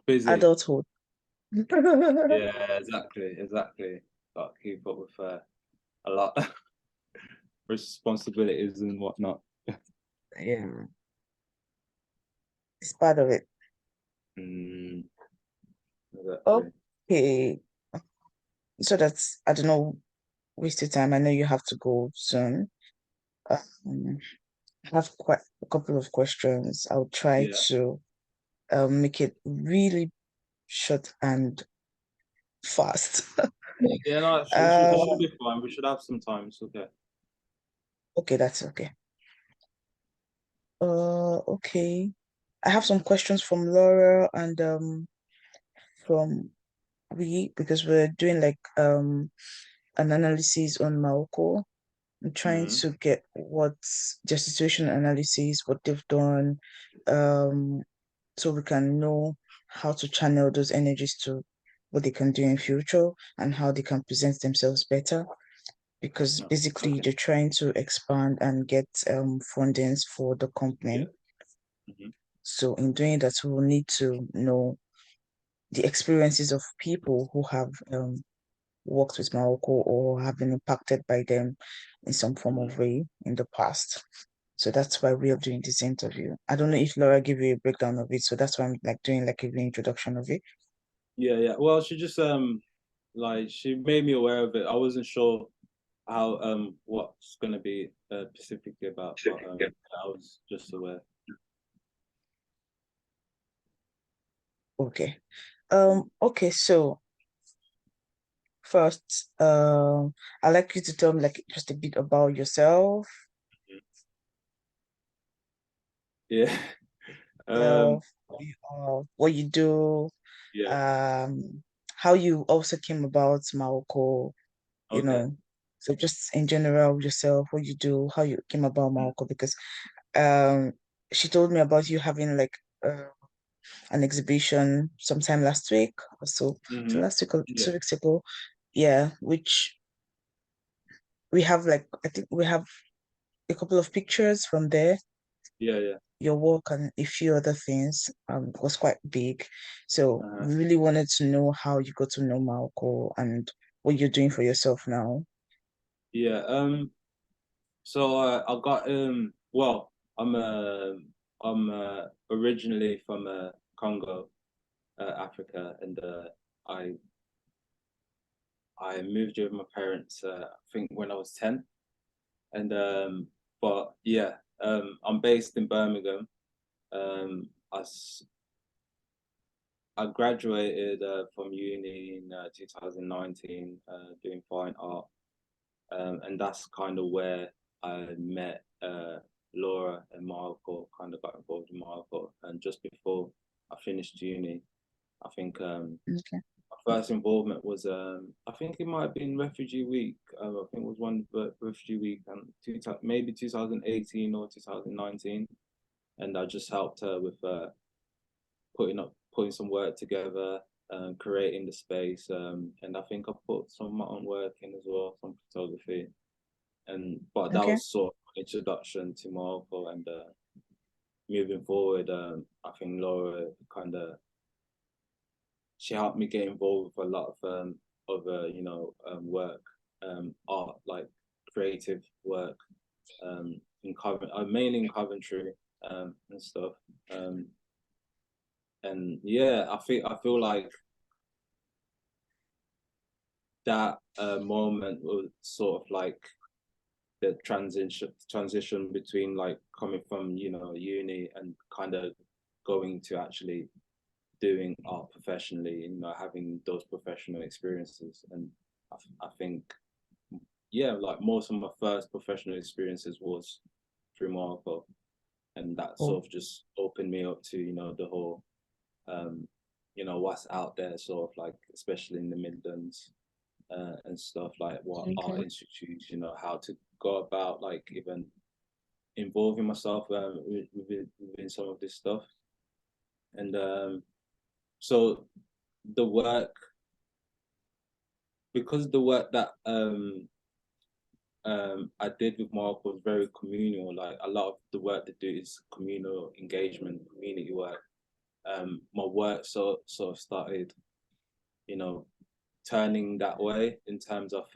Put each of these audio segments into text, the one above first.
Busy. Adulthood. Yeah, exactly. Got to keep up with a lot of responsibilities and whatnot. Yeah, it's part of it. Mm, exactly. Okay. So that's, I don't know, waste your time. I know you have to go soon. Um, I have quite a couple of questions. I'll try Yeah. to make it really short and fast. Yeah, no, it should Uh, be fine. We should have some time. It's okay. okay, that's okay. Okay. I have some questions from Laura and from we because we're doing like an analysis on Morocco. I'm trying Mm-hmm. to get what's their situation analysis, what they've done, um, so we can know how to channel those energies to what they can do in future and how they can present themselves better. Because No. basically Okay. they're trying to expand and get fundings for the Yeah. company. Mm-hmm. So in doing that, we will need to know the experiences of people who have worked with Morocco or have been impacted by them in some form Mm-hmm. of way in the past. So that's why we are doing this interview. I don't know if Laura gave you a breakdown of it, so that's why I'm like doing like a reintroduction of it. Yeah, yeah. Well, she just like she made me aware of it. I wasn't sure how what's gonna be specifically about, but I was just aware. Okay. Okay, so first, I'd like you to tell me like just a bit about yourself, Yeah. Um. yourself, what you do, Yeah. um, how you also came about Morocco, you Okay. know. So just in general, yourself, what you do, how you came about Mm. Morocco, because um she told me about you having like an exhibition sometime last week or so. So Mm-hmm. last week or Yeah. 2 weeks ago. Yeah, which we have like I think we have a couple of pictures from there, Yeah. Yeah. your work and a few other things. It was quite big. So Uh, we really wanted to know how you got to know Malco and what you're doing for yourself now. yeah. So I got well, I'm originally from Congo, Africa, and I I moved here with my parents. I think when I was 10, and but yeah, I'm based in Birmingham. Um, I s- I graduated from uni in 2019, doing fine art, and that's kind of where I met Laura and Marco. Kind of got involved in Marco, and just before I finished uni, I think Okay. my first involvement was I think it might have been Refugee Week. I think it was one Refugee Week, and maybe 2018 or 2019, and I just helped her with putting some work together, creating the space, and I think I put some of my own work in as well, some photography, and but that Okay. was sort of an introduction to Marvel, and moving forward, I think Laura kind of she helped me get involved with a lot of other work, art like creative work, in mainly in Coventry, and stuff. Um, and yeah, I feel like that moment was sort of like the transition between like coming from uni and kind of going to actually doing art professionally, having those professional experiences. And I think yeah, like most of my first professional experiences was through Marco, and that Oh, sort of just opened me up to the whole um what's out there, sort of like especially in the Midlands, and stuff like what art okay. institutes, how to go about like even involving myself within some of this stuff. And so the work, because the work that I did with Mark was very communal. Like a lot of the work they do is communal engagement. community work, my work sort of started, you know, turning that way in terms of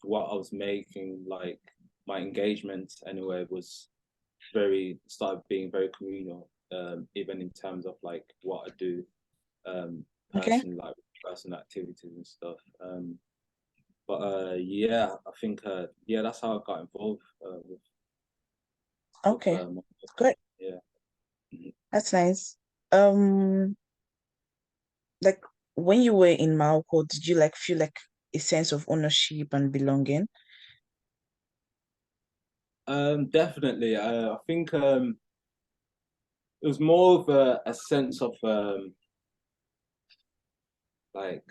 what I was making. Like my engagement anyway was started being very communal, even in terms of like what I do, Okay. like personal activities and stuff. But yeah, I think yeah, that's how I got involved with Okay. Great. yeah. Mhm. That's nice. Um, like when you were in Malco, did you like feel like a sense of ownership and belonging? Definitely. I think it was more of a sense of like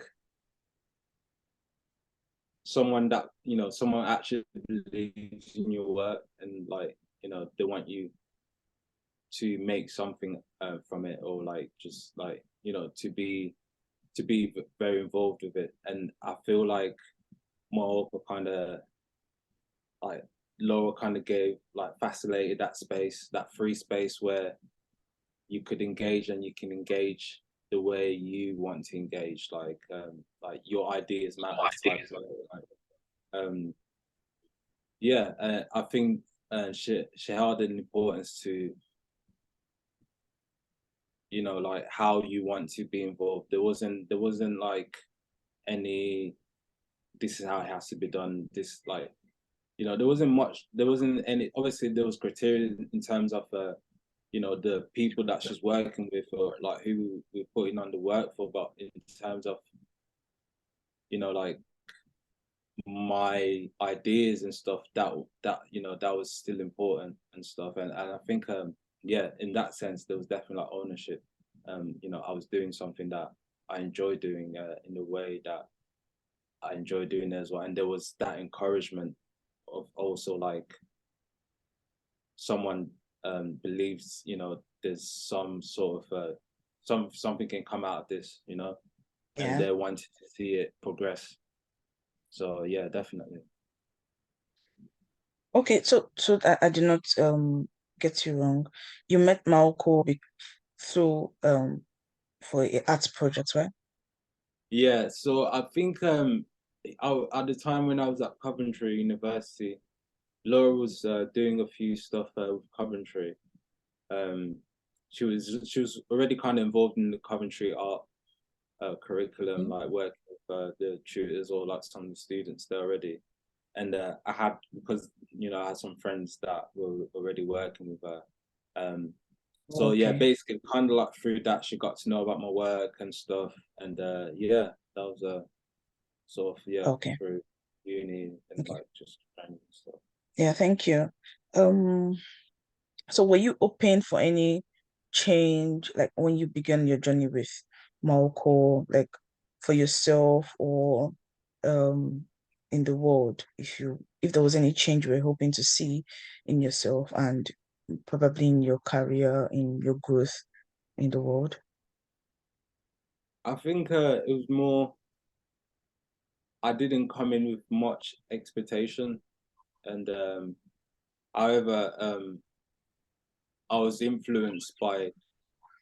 someone that someone actually believes in your work, and like they want you to make something from it, or like just like to be very involved with it. And I feel like more kind of like Laura kind of gave like facilitated that space, that free space where you could engage, and you can engage the way you want to engage, like your ideas matters type of like, um yeah. I think she held an importance to like how you want to be involved. There wasn't like any, this is how it has to be done, this like there wasn't any. Obviously there was criteria in terms of the people that she's working with, or like who we're putting on the work for, but in terms of like my ideas and stuff, that was still important and stuff. And I think yeah, in that sense there was definitely like ownership. I was doing something that I enjoy doing in the way that I enjoy doing it as well. And there was that encouragement of also like someone believes there's some sort of something can come out of this, and Yeah. they wanted to see it progress. So yeah, definitely. Okay, so I did not get you wrong. You met Malco through for a arts project, right? Yeah, so I think at the time when I was at Coventry University, Laura was doing a few stuff with Coventry. Um, she was already kind of involved in the Coventry art curriculum, Mm. like working with the tutors or like some of the students there already. And I had, because I had some friends that were already working with her. So yeah, Okay. basically, kind of like through that, she got to know about my work and stuff. And yeah, that was sort of, yeah, Okay. through uni and Okay. like just training and stuff. Yeah, thank you. Um, so were you open for any change, like when you began your journey with Malco, like for yourself or um in the world, if there was any change you were hoping to see in yourself and probably in your career, in your growth in the world? I think it was more, I didn't come in with much expectation. And however, I was influenced by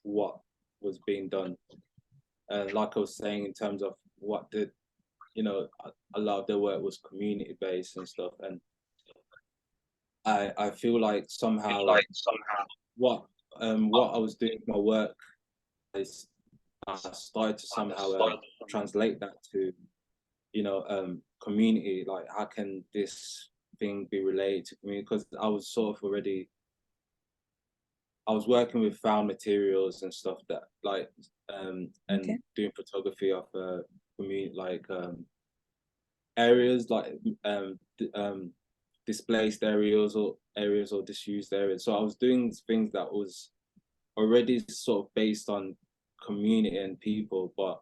what was being done. And like I was saying, in terms of what did, a lot of their work was community based and stuff. And I feel like somehow what what I was doing with my work is I started to somehow translate that to community. Like, how can this thing be related to community? Because I was sort of already, I was working with found materials and stuff, that like and Okay. doing photography of community, like areas like um displaced areas or disused areas. So I was doing things that was already sort of based on community and people. But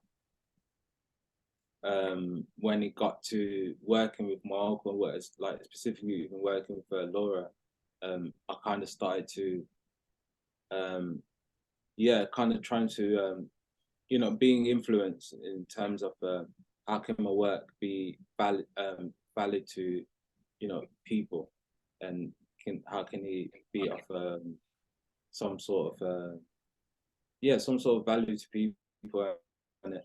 when it got to working with my uncle, and like specifically even working with Laura, I kind of started to um, yeah, kind of trying to being influenced in terms of how can my work be valid to people, and how can he be of some sort of yeah, some sort of value to people, and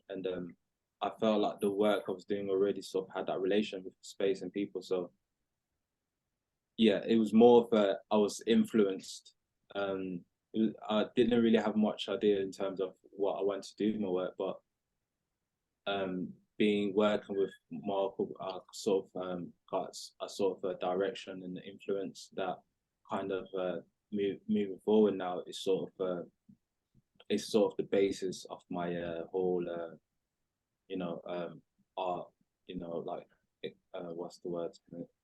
I felt like the work I was doing already sort of had that relation with space and people. So yeah, it was more of a I was influenced. I didn't really have much idea in terms of what I wanted to do with my work, but being working with Marco, I sort of got a sort of a direction and influence that kind of moving forward now is sort of the basis of my whole you know art, like what's the word,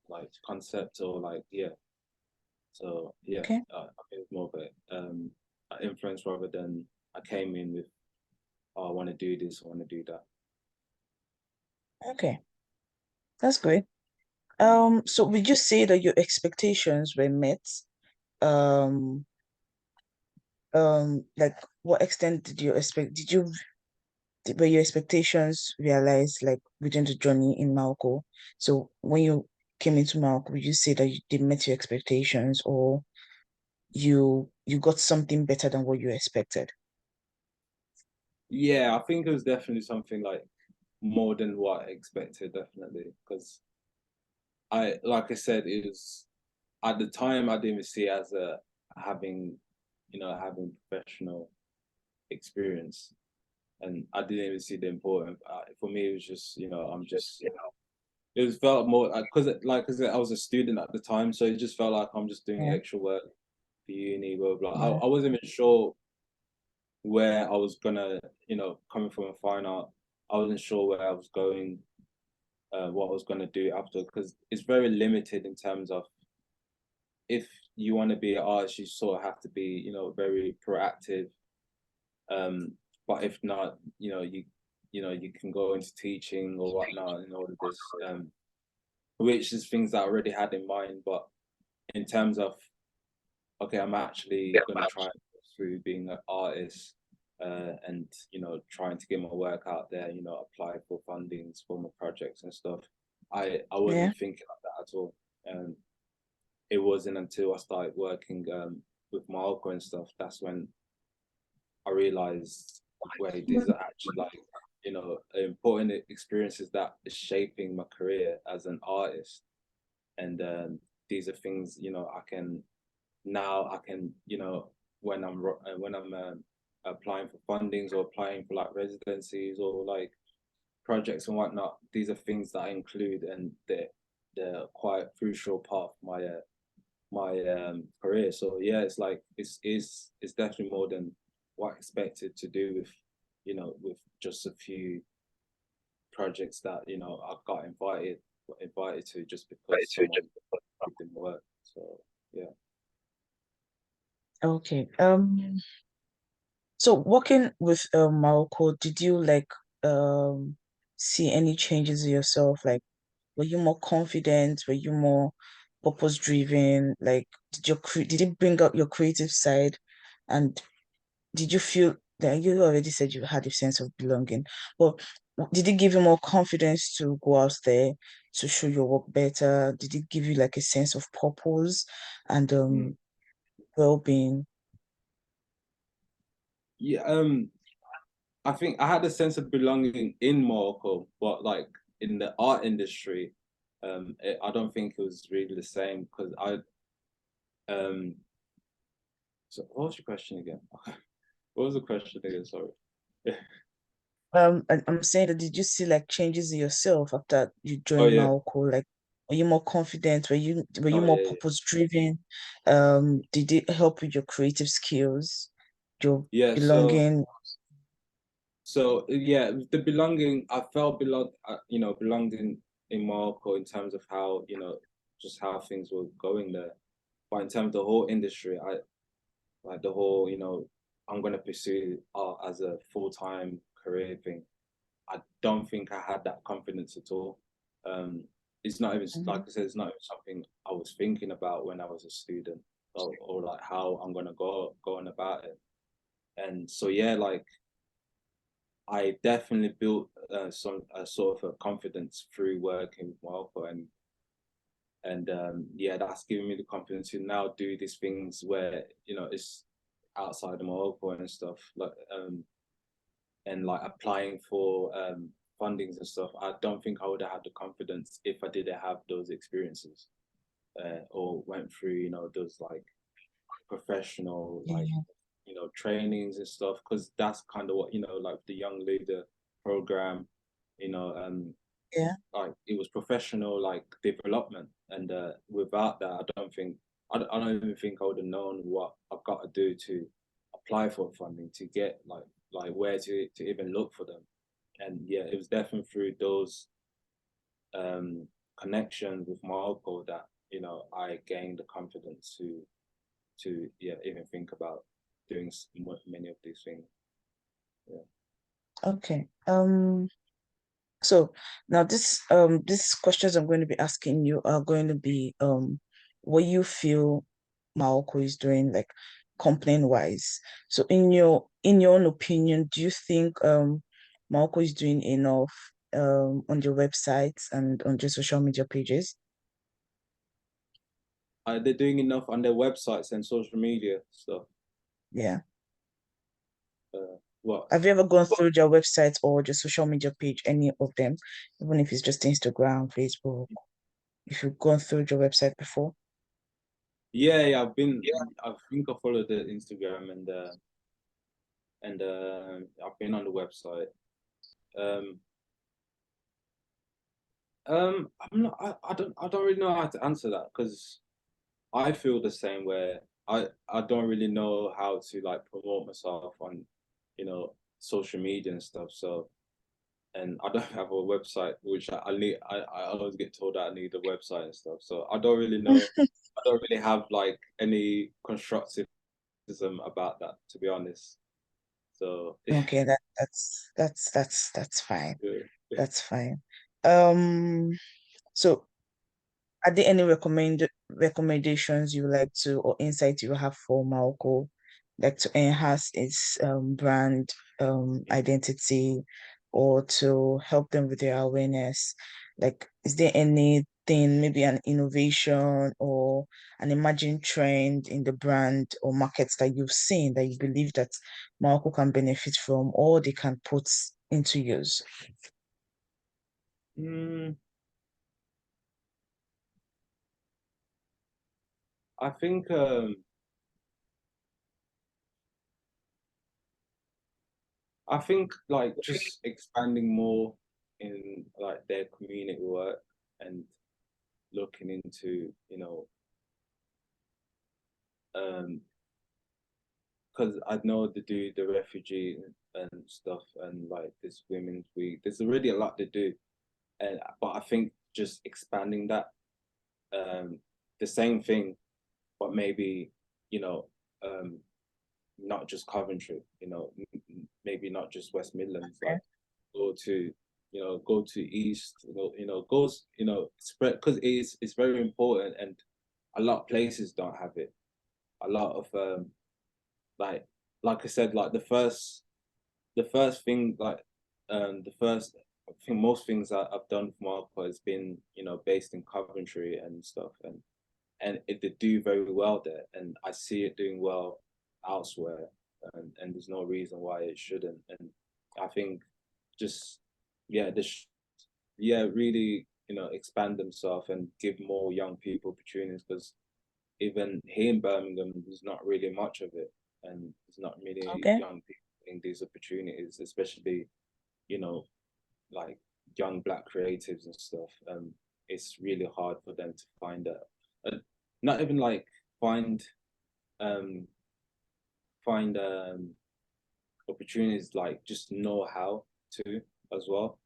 like concept, or like, yeah. So yeah, Okay. I think it's more of an influence rather than I came in with, oh, I want to do this, I want to do that. Okay. That's great. So would you say that your expectations were met? Um, like what extent did you expect? Were your expectations realized like within the journey in Malco? So when you came into Malco, would you say that they met your expectations, or you got something better than what you expected? Yeah, I think it was definitely something like more than what I expected, definitely. Because like I said, it was at the time I didn't even see it as a having, having professional experience, and I didn't even see the importance. For me, it was just, I'm just. It was felt more because, like I said, I was a student at the time, so it just felt like I'm just doing Yeah, extra work for uni, blah blah. yeah, I wasn't even sure where I was gonna, coming from a fine art, I wasn't sure where I was going, what I was gonna do after, because it's very limited in terms of if you want to be an artist, you sort of have to be, very proactive. Um, but if not, you can go into teaching or whatnot and all of this, which is things that I already had in mind. But in terms of, okay, I'm actually gonna try through being an artist, and trying to get my work out there, apply for fundings for my projects and stuff. I yeah. wasn't thinking like that at all. It wasn't until I started working with Marco and stuff, that's when I realized, wait, these are actually like, important experiences that is shaping my career as an artist. And these are things, I can, when I'm applying for fundings or applying for like residencies or like projects and whatnot, these are things that I include, and they're quite a crucial part of my career. So yeah, it's like it's definitely more than what I expected to do with, with just a few projects that I got invited to just because someone didn't work. So yeah. Okay. So working with Morocco, did you like see any changes in yourself? Like, were you more confident? Were you more purpose driven? Like, did it bring out your creative side? And did you feel that you already said you had a sense of belonging, but did it give you more confidence to go out there to show your work better? Did it give you like a sense of purpose and Mm. well-being? Yeah, I think I had a sense of belonging in Morocco, but like in the art industry, I don't think it was really the same because um, so what was your question again? What was the question again? Sorry. I'm saying that did you see like changes in yourself after you Oh joined yeah. Malco? Like, were you more confident? Were you Oh more yeah, yeah. purpose driven? Did it help with your creative skills, your Yeah, belonging? so yeah, the belonging, I felt belonged in Morocco in terms of how, just how things were going there. But in terms of the whole industry, I like the whole, I'm gonna pursue art as a full-time career thing. I don't think I had that confidence at all. Um, it's not even, like Mhm. I said, it's not even something I was thinking about when I was a student, or like how I'm gonna go on about it. And so yeah, like I definitely built some sort of a confidence through working with Marco, and yeah, that's given me the confidence to now do these things where it's outside of Morocco and stuff, like and like applying for fundings and stuff, I don't think I would have had the confidence if I didn't have those experiences, or went through, you know, those like professional like, Yeah. you know, trainings and stuff, because that's kind of what, you know, like the young leader program, you know, Yeah. like it was professional like development, and without that I don't even think I would have known what I've got to do to apply for funding, to get like where to even look for them. And yeah, it was definitely through those um connections with Morocco that, you know, I gained the confidence to yeah, even think about doing many of these things. Yeah. Okay. So now these questions I'm going to be asking you are going to be what you feel Morocco is doing, like complaint wise. So in your own opinion, do you think Morocco is doing enough on their websites and on their social media pages? They're doing enough on their websites and social media stuff. Yeah. What? Have you ever gone through their website or their social media page, any of them, even if it's just Instagram, Facebook, if you've gone through their website before? Yeah, yeah, I think I followed the Instagram, and I've been on the website. Um, I don't really know how to answer that, because I feel the same, where I don't really know how to like promote myself on, you know, social media and stuff. So, and I don't have a website, which I need. I always get told that I need a website and stuff. So I don't really know. I don't really have like any constructive criticism about that, to be honest. So Okay, that's fine. yeah. That's fine. Um, so are there any recommendations you like to or insight you have for Malco, like to enhance its brand identity or to help them with their awareness? Like, is there anything, maybe an innovation or an emerging trend in the brand or markets that you've seen that you believe that Malco can benefit from or they can put into use? Mm, I think like just expanding more in like their community work, and looking into, you know, um because I know they do the refugee and stuff, and like this women's week. There's already a lot to do, and but I think just expanding that, um the same thing, but maybe, you know, um not just Coventry, you know, maybe not just West Midlands, like go to, you know, go to East, you know, goes, you know, spread, because it's very important, and a lot of places don't have it. A lot of like like I said, like the first thing, like the first I think most things that I've done for Marco has been, you know, based in Coventry and stuff, and it did do very well there, and I see it doing well elsewhere, and there's no reason why it shouldn't. And I think just yeah, this yeah, really, you know, expand themselves and give more young people opportunities, because even here in Birmingham, there's not really much of it, and there's not many Okay. young people in these opportunities, especially, you know, like young black creatives and stuff. It's really hard for them to find not even like find um find opportunities, like just know how to as well,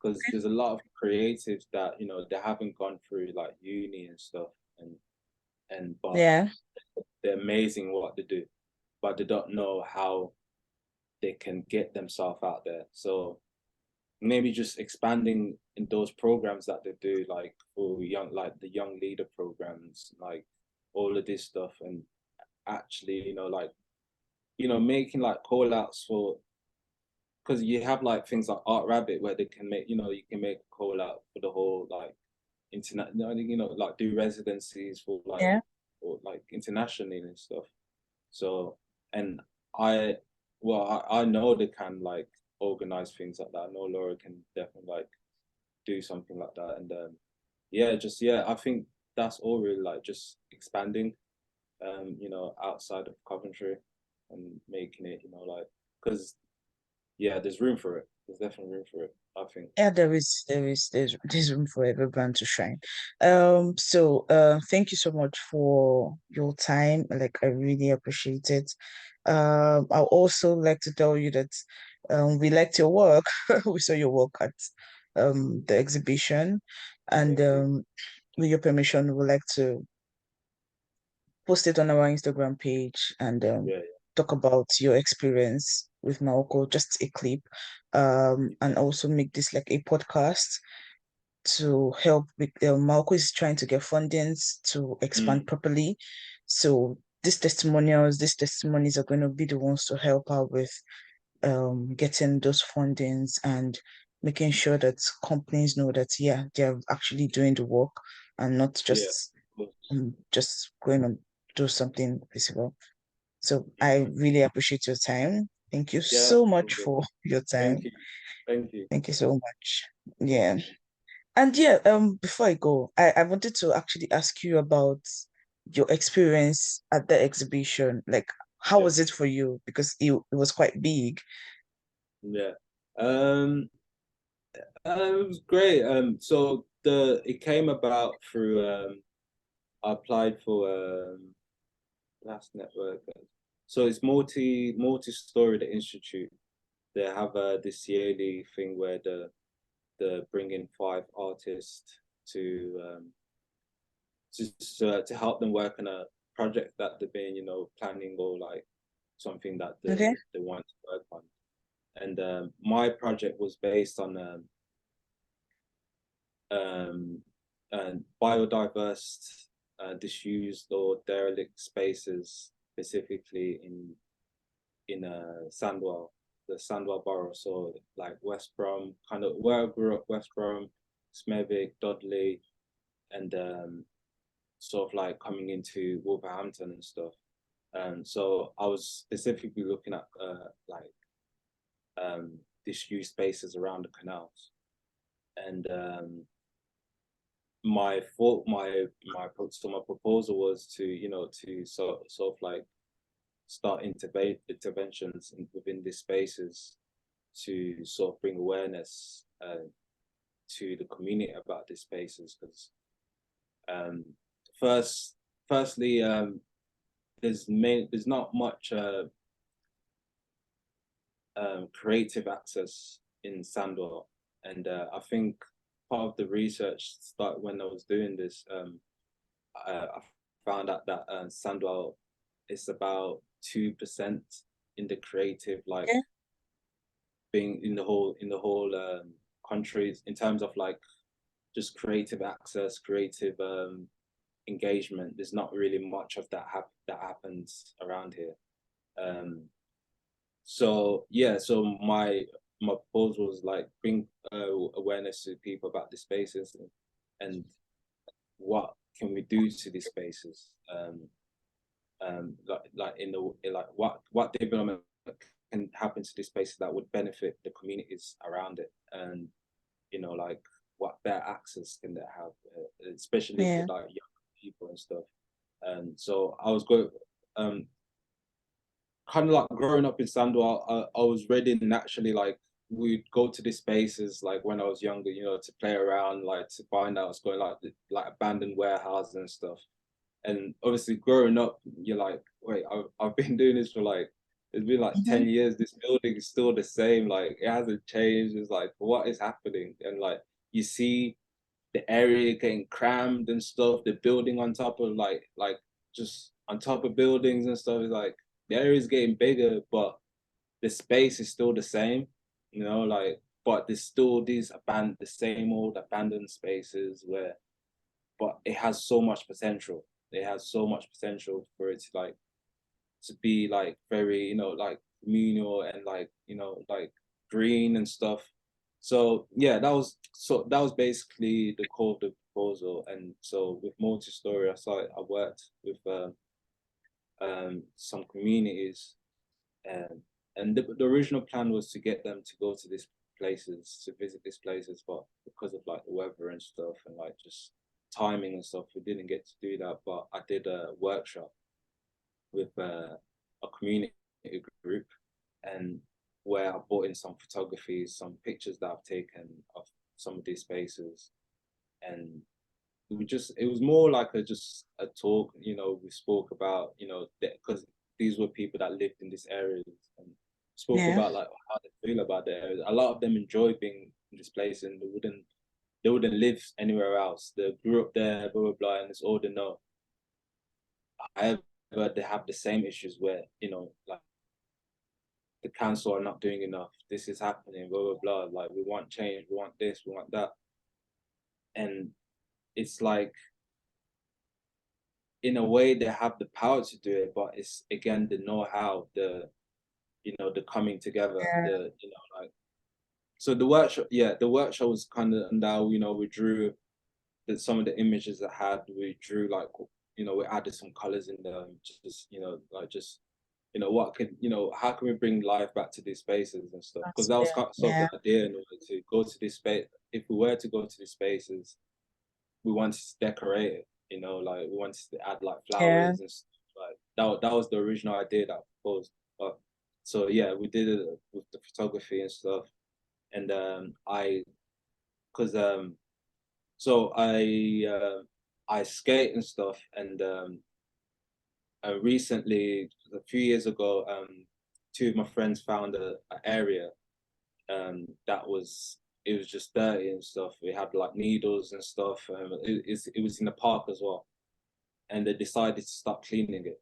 because there's a lot of creatives that, you know, they haven't gone through like uni and stuff, and but Yeah. they're amazing what they do, but they don't know how they can get themselves out there. So maybe just expanding in those programs that they do, like for young, like the young leader programs, like all of this stuff, and actually, you know, like, you know, making like call outs for, because you have like things like Art Rabbit, where they can make, you know, you can make a call out for the whole like internet, you know, like do residencies for like, Yeah. or like internationally and stuff. So and I I know they can like organize things like that. I know Laura can definitely like do something like that. And yeah, just yeah, I think that's all really like just expanding, you know, outside of Coventry and making it, you know, like because yeah, there's room for it. There's definitely room for it, I think. Yeah, there's room for every brand to shine. So thank you so much for your time. Like I really appreciate it. I'll also like to tell you that we liked your work. We saw your work at the exhibition, and Thank you. with your permission, we'd like to post it on our Instagram page and Yeah, talk about your experience with Malco, just a clip, and also make this like a podcast to help with Malco is trying to get fundings to yeah. expand properly. So these testimonies are going to be the ones to help out with getting those fundings and making sure that companies know that yeah, they're actually doing the work and not Yeah, of course. just going to do something visible. So Yeah, I really appreciate your time. Thank you yeah, so all much good. for your Thank time. you. Thank you. Thank you so much. Yeah. And yeah, before I go, I wanted to actually ask you about your experience at the exhibition. Like, how Yeah, was it for you? Because it was quite big. yeah. Um, it was great. So it came about through I applied for Last Network. So it's multi-story the institute. They have this yearly thing where the bring in 5 artists to to help them work on a project that they've been, you know, planning or like something that Okay. they want to work on. And my project was based on um, biodiverse, disused or derelict spaces, specifically in Sandwell, the Sandwell borough. So like West Brom, kind of where I grew up, West Brom, Smethwick, Dudley, and sort of like coming into Wolverhampton and stuff. So I was specifically looking at like disused spaces around the canals, and my proposal was to, you know, to sort of like start interventions within these spaces to sort of bring awareness to the community about these spaces, because um, first firstly there's not much creative access in Sandor, and I think part of the research started when I was doing this. I found out that Sandwell is about 2% in the creative, like Okay. being in the whole countries in terms of like just creative access, creative engagement. There's not really much of that happens around here. Um, so yeah, so my proposal was like bring awareness to people about the spaces, and what can we do to these spaces, like like what development can happen to these spaces that would benefit the communities around it, and you know, like what better access can they have, especially for Yeah. like young people and stuff. And so I was going um kind of like growing up in Sandwell, I was ready naturally. Like we'd go to these spaces like when I was younger, you know, to play around, like to find out what's going like abandoned warehouses and stuff. And obviously, growing up, you're like, wait, I've been doing this for like it's been like Hmm. 10 years. This building is still the same. Like it hasn't changed. It's like what is happening? And like you see the area getting crammed and stuff. The building on top of like just on top of buildings and stuff is like the area is getting bigger, but the space is still the same. You know, like but there's still these abandoned, the same old abandoned spaces where, but it has so much potential. It has so much potential for it to like to be like very, you know, like communal and like, you know, like green and stuff. So yeah, that was basically the core of the proposal. And so with multi-story, I worked with some communities and the original plan was to get them to go to these places, to visit these places, but because of like the weather and stuff and like just timing and stuff, we didn't get to do that. But I did a workshop with a community group, and where I brought in some photography, some pictures that I've taken of some of these spaces, and it was more like just a talk. We spoke about because these were people that lived in these areas, and spoke Yeah. about like how they feel about the areas. A lot of them enjoy being in this place, and they wouldn't live anywhere else. They grew up there, blah blah blah, and it's all they know. However, they have the same issues where like the council are not doing enough. This is happening, blah blah blah. Like we want change, we want this, we want that, and it's like in a way they have the power to do it, but it's again the know-how, the coming together, Yeah. like so the workshop, yeah, the workshop was kind of now we drew some of the images that had we drew like we added some colors in them, just like just what could how can we bring life back to these spaces and stuff, because that was Yeah. kind of sort Yeah. of the idea. In order to go to this space, if we were to go to these spaces, we wanted to decorate it, like we wanted to add like Yeah. flowers and stuff. Like that was the original idea that I proposed. But so yeah, we did it with the photography and stuff. And cause so I skate and stuff, and recently, a few years ago, two of my friends found a area that it was just dirty and stuff. We had like needles and stuff. It was in the park as well, and they decided to start cleaning it.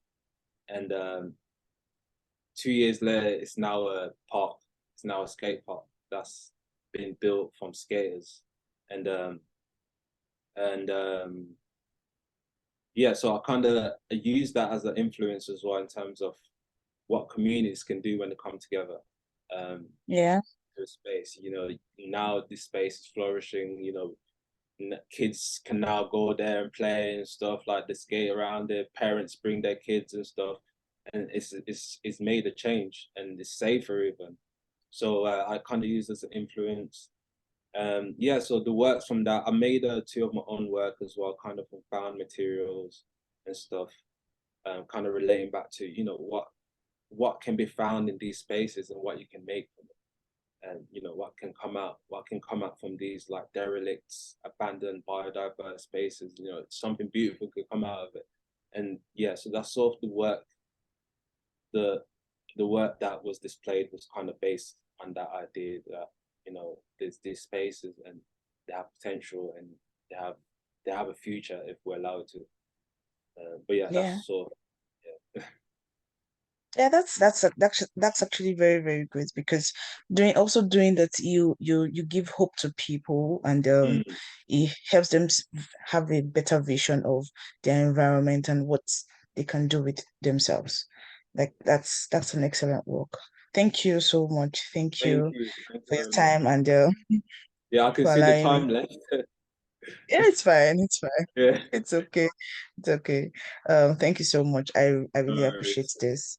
And 2 years later, it's now a park. It's now a skate park that's been built from skaters, and and yeah. So I kind of use that as an influence as well in terms of what communities can do when they come together. Um, Yeah. to a space, now this space is flourishing. Kids can now go there and play and stuff, like they skate around there, parents bring their kids and stuff, and it's made a change, and it's safer even. So I kind of use this as an influence. Yeah, so the works from that, I made two of my own work as well, kind of from found materials and stuff, kind of relating back to what can be found in these spaces and what you can make from it, and what can come out from these like derelicts, abandoned biodiverse spaces. Something beautiful could come out of it. And yeah, so that's sort of the the work that was displayed was kind of based on that idea that there's these spaces and they have potential, and they have they have a future if we're allowed to. But yeah, Yeah. that's sort of, yeah. Yeah, that's actually very, very great, because doing that, you give hope to people, and Mm, it helps them have a better vision of their environment and what they can do with themselves. Like that's an excellent work. Thank you so much. Thank you thank you for your very much. time, and Yeah, I can for see the allowing me. time left. Yeah, it's fine. It's fine. Yeah. It's okay. It's okay. Thank you so much. I No really appreciate worries. this.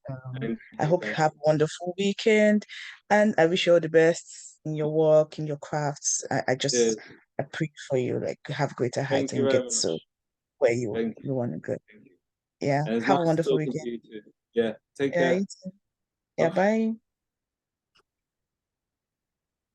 I hope you Thank have a wonderful weekend, and I wish you all the best in your work, in your crafts. you. I pray for you, like have greater heights Thank you and very get much. to where Thank you want to go. you. Yeah. And it's Have a nice wonderful talking weekend. to you too. Yeah. Take Yeah, care. you too. Yeah, Bye. bye.